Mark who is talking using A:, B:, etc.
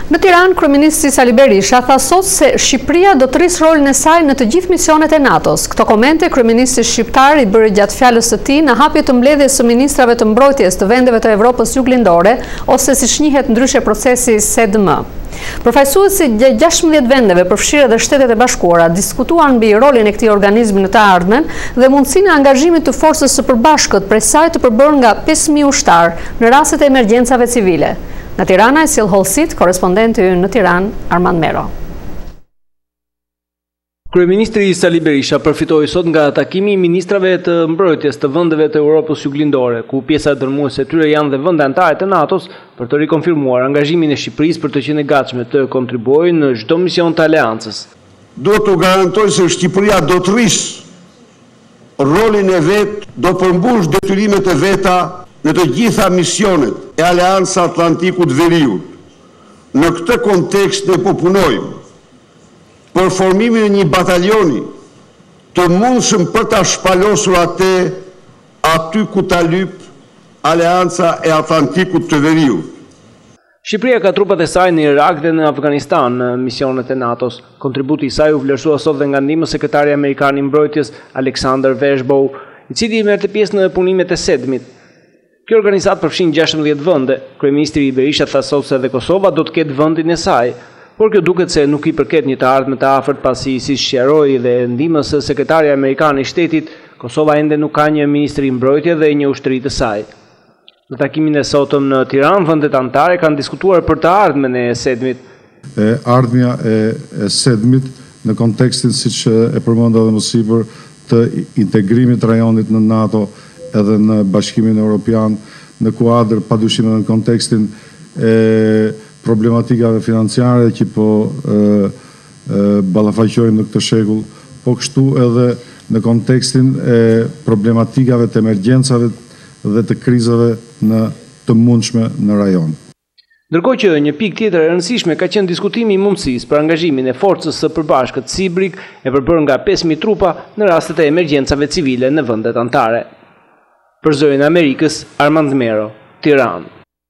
A: Në Tiranë, kryeministri Sali Berisha tha sot se Shqipëria do të rrisë rolin e saj në të gjithë misionet e NATO-s. Këto komente kryeministri shqiptar i bëri gjatë fjalës së tij në hapjen të mbledhjes së ministrave të mbrojtjes të vendeve të Evropës Juglindore, ose siç njihet ndryshe procesi SEDM. Përfaqësuesi të 16 vendeve, përfshirë edhe Shtetet e Bashkuara, diskutuan mbi rolin e këtij organizmi në të ardhmen dhe mundësinë e angazhimit të forcës së përbashkët prej saj të përbërë nga 5000 ushtar në rastet e emergjencave civile. Në Tirana e sjell Hollësit, korrespondenti ynë në Tiranë, Armand Mero.
B: Kryeministri Sali Berisha përfitoi sot nga takimi i ministrave të mbrojtjes të vendeve të Evropës Juglindore, ku pjesa dërmuese e tyre janë dhe vende anëtare të NATO-s, për të rikonfirmuar angazhimin e Shqipërisë për të qenë e gatshme të kontribuojë në çdo mision të aleancës.
C: Do të garantoj se Shqipëria do të rrisë rolin e vet, do përmbush detyrimet e veta në të gjitha misionet e Aleanca Atlantikut Veriut. Në këtë kontekst ne po punojmë për formimin e një batalioni të mundshëm për ta shpalosur aty ku ta lyp Aleanca e Atlantikut të Veriut.
B: Shqipëria ka trupat e saj në Irak dhe në Afganistan në misionet e NATO-s. Kontributi i saj u vlerësua sot dhe nga ndihmë sekretari amerikan i mbrojtjes Alexander Veshbow, i cili merrte pjesë në punimet e SEDM-it. Kjo organizat përfshin 16 vende. Kryeministri Berisha tha sot se edhe Kosova do të ketë vendin e saj, por kjo duket se nuk i përket një të ardhme të afërt, pasi si sqaroi dhe ndihmës së sekretarit amerikan i shtetit, Kosova ende nuk ka një ministri mbrojtje dhe një ushtri të saj. Në takimin e sotëm në Tiranë, vendet anëtare kanë diskutuar për të ardhmen e SEDM-it.
D: Ardhmja e SEDM-it në kontekstin siç e përmenda edhe më sipër të integrimit të rajonit në NATO edhe në Bashkimin Evropian, në kuadër padyshim edhe në kontekstin e problematikave financiare që po ballafaqojnë në këtë shekull, po kështu edhe në kontekstin e problematikave të emergjencave dhe të krizave të mundshme në rajon.
B: Ndërkohë që një pikë tjetër e rëndësishme ka qenë diskutimi i mundësisë për angazhimin e forcës së përbashkët SIBRIK e përbërë nga 5000 trupa në rastet e emergjencave civile në vendet anëtare. Për Zërin e Amerikës, Armand Mero, Tiranë.